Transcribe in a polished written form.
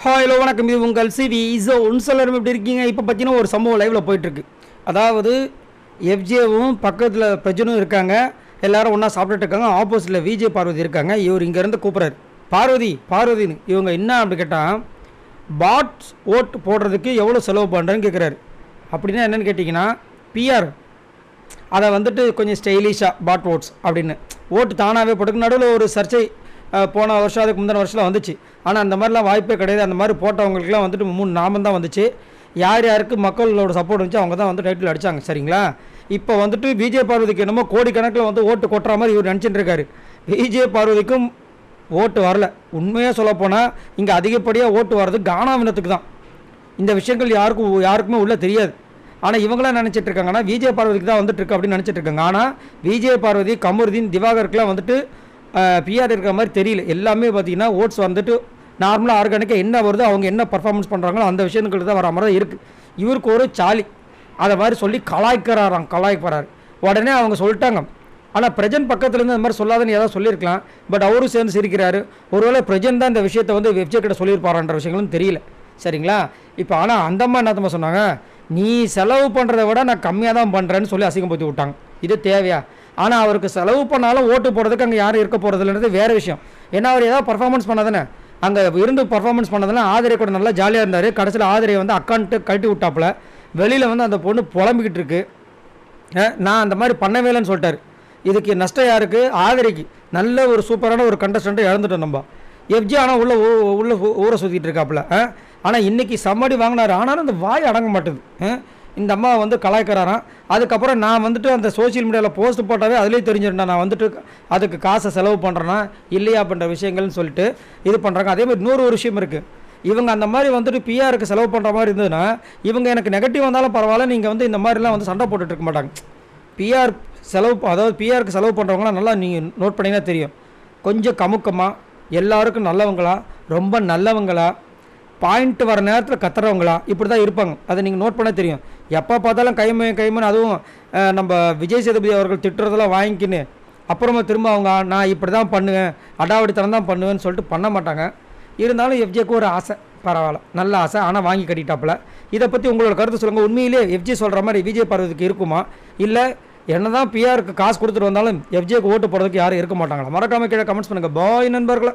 Hello வணக்கம், இது உங்கள் சிவி ஒன்சலரும் எப்படி இருக்கீங்க? இப்போ பார்த்தீங்கன்னா ஒரு சம்பவம் லைவில் போயிட்டுருக்கு. அதாவது எஃப்ஜேவும் பக்கத்தில் பிரஜனும் இருக்காங்க, எல்லாரும் ஒன்றா சாப்பிட்டுட்டு இருக்காங்க. ஆப்போசிட்டில் விஜய் பார்வதி இருக்காங்க. இவர் இங்கேருந்து கூப்பிட்றாரு, பார்வதி பார்வதின்னு. இவங்க என்ன அப்படி கேட்டால், பாட்ஸ் ஓட்டு போடுறதுக்கு எவ்வளோ செலவு பண்ணுறேன்னு கேட்குறாரு. அப்படின்னா என்னென்னு கேட்டிங்கன்னா, பிஆர் அதை வந்துட்டு கொஞ்சம் ஸ்டைலிஷாக பாட் ஓட்ஸ் அப்படின்னு ஓட்டு தானாகவே போட்டுக்கு. நடுவில் ஒரு சர்ச்சை போன வருஷம் அதுக்கு முந்தின வருஷம் வந்துச்சு. ஆனால் அந்த மாதிரிலாம் வாய்ப்பே கிடையாது. அந்த மாதிரி போட்டவங்களுக்குலாம் வந்துட்டு 3 நாமம் தான் வந்துச்சு. யார் யாருக்கு மக்களோட சப்போர்ட் வந்துச்சு அவங்க தான் வந்து டைட்டில் அடித்தாங்க. சரிங்களா? இப்போ வந்துட்டு விஜய் பார்வதிக்கு என்னமோ கோடிக்கணக்கில் வந்து ஓட்டு கொட்டுற மாதிரி இவர் நினச்சிட்டு இருக்காரு. விஜய் பார்வதிக்கும் ஓட்டு வரல. உண்மையாக சொல்லப்போனால் இங்கே அதிகப்படியாக ஓட்டு வர்றது கானாவினத்துக்கு தான். இந்த விஷயங்கள் யாருக்குமே உள்ளே தெரியாது. ஆனால் இவங்களாம் நினச்சிட்டு இருக்காங்கன்னா விஜய் பார்வதிக்கு தான் வந்துட்டு இருக்கு அப்படின்னு நினச்சிட்டு இருக்காங்க. ஆனால் விஜய் பார்வதி, கமருதீன், திவாகருக்குலாம் வந்துட்டு பிஆர் இருக்கிற மாதிரி தெரியல. எல்லாமே பார்த்திங்கன்னா ஓட்ஸ் வந்துட்டு நார்மலாக ஆர்கானிக்காக என்ன வருதோ அவங்க என்ன பர்ஃபார்மன்ஸ் பண்ணுறாங்களோ அந்த விஷயங்களுக்கு தான் வர மாதிரி இருக்குது. இவருக்கு ஒரு சாலி அதை மாதிரி சொல்லி கலாய்க்கிறார். உடனே அவங்க சொல்லிட்டாங்க. ஆனால் பிரஜன் பக்கத்துலேருந்து அந்த மாதிரி சொல்லாதுன்னு ஏதாவது சொல்லியிருக்கலாம். பட் அவரும் சேர்ந்து சிரிக்கிறாரு. ஒருவேளை பிரஜன் தான் இந்த விஷயத்தை வந்து வெப்சைட் கிட்ட சொல்லியிருப்பாரான்ற விஷயங்களும் தெரியல. சரிங்களா? இப்போ ஆனால் அந்த அம்மா என்னத்தம்மா சொன்னாங்க, நீ செலவு பண்ணுறத விட நான் கம்மியாக தான் பண்ணுறேன்னு சொல்லி அசிங்கப்படுத்தி விட்டாங்க. இது தேவையா? ஆனால் அவருக்கு செலவு பண்ணாலும் ஓட்டு போடுறதுக்கு அங்கே யாரும் இருக்க போகிறதுன்றது வேறு விஷயம். ஏன்னா அவர் ஏதாவது பர்ஃபார்மன்ஸ் பண்ணதானே, அங்கே இருந்து பர்ஃபார்மன்ஸ் பண்ணதெல்லாம் ஆதிரை கூட நல்லா ஜாலியாக இருந்தார். கடைசியில் ஆதிரையை வந்து அக்கௌண்ட்டு கழட்டி விட்டாப்புல. வெளியில் வந்து அந்த பொண்ணு புலம்பிக்கிட்டு இருக்கு, நான் அந்த மாதிரி பண்ணவே இல்லைன்னு சொல்லிட்டார். இதுக்கு நஷ்டம் யாருக்கு? ஆதிரைக்கு. நல்ல ஒரு சூப்பரான ஒரு கண்டஸ்டண்ட்டை இழந்துட்டோம் நம்ம. எஃப்ஜி ஆனால் உள்ள ஊரை சுற்றிட்டு இருக்காப்புல. ஆனால் இன்றைக்கி சம்மடி வாங்கினார். ஆனாலும் அந்த வாய் அடங்க மாட்டுது. இந்த அம்மா வந்து கலாய்க்கிறாராம். அதுக்கப்புறம் நான் வந்துட்டு அந்த சோசியல் மீடியாவில் போஸ்ட் போட்டாவே அதிலே தெரிஞ்சிருந்தேன் நான் வந்துட்டு அதுக்கு காசை செலவு பண்ணுறேன்னா இல்லையா பண்ணுற விஷயங்கள்னு சொல்லிட்டு இது பண்ணுறாங்க. அதே மாதிரி இன்னொரு விஷயம் இருக்குது. இவங்க அந்த மாதிரி வந்துட்டு பிஆருக்கு செலவு பண்ணுற மாதிரி இருந்ததுன்னா இவங்க எனக்கு நெகட்டிவ் வந்தாலும் பரவாயில்ல, நீங்கள் வந்து இந்த மாதிரிலாம் வந்து சண்டை போட்டுட்டு இருக்க மாட்டாங்க. பிஆர் செலவு, அதாவது பிஆருக்கு செலவு பண்ணுறவங்களாம் நல்லா நீங்கள் நோட் பண்ணிங்கன்னா தெரியும். கொஞ்சம் கமுக்கமாக, எல்லாருக்கும் நல்லவங்களா, ரொம்ப நல்லவங்களா, பாயிண்ட் வர நேரத்தில் கத்துறவங்களா, இப்படி தான் இருப்பாங்க. அதை நீங்கள் நோட் பண்ண தெரியும். எப்போ பார்த்தாலும் கைமன்னு அதுவும் நம்ம விஜய் சேதுபதி அவர்கள் திட்டுறதெல்லாம் வாங்கிக்கின்னு அப்புறமா திரும்ப அவங்க நான் இப்படி தான் பண்ணுவேன், அடாவடித்தனம் தான் பண்ணுவேன்னு சொல்லிட்டு பண்ண மாட்டாங்க. இருந்தாலும் எஃப்ஜேக்கு ஒரு ஆசை, பரவாயில்ல, நல்ல ஆசை. ஆனால் வாங்கி கட்டிட்டாப்புல. இதை பற்றி உங்களோட கருத்து சொல்லுங்கள். உண்மையிலே எஃப்ஜே சொல்கிற மாதிரி விஜய் பார்வதிக்கு இருக்குமா, இல்லை என்ன தான் பிஆருக்கு காசு கொடுத்துட்டு வந்தாலும் எஃப்ஜேக்கு ஓட்டு போடுறதுக்கு யாரும் இருக்க மாட்டாங்களா? மறக்காமல் கீழே கமெண்ட்ஸ் பண்ணுங்கள். பாய் நண்பர்களை.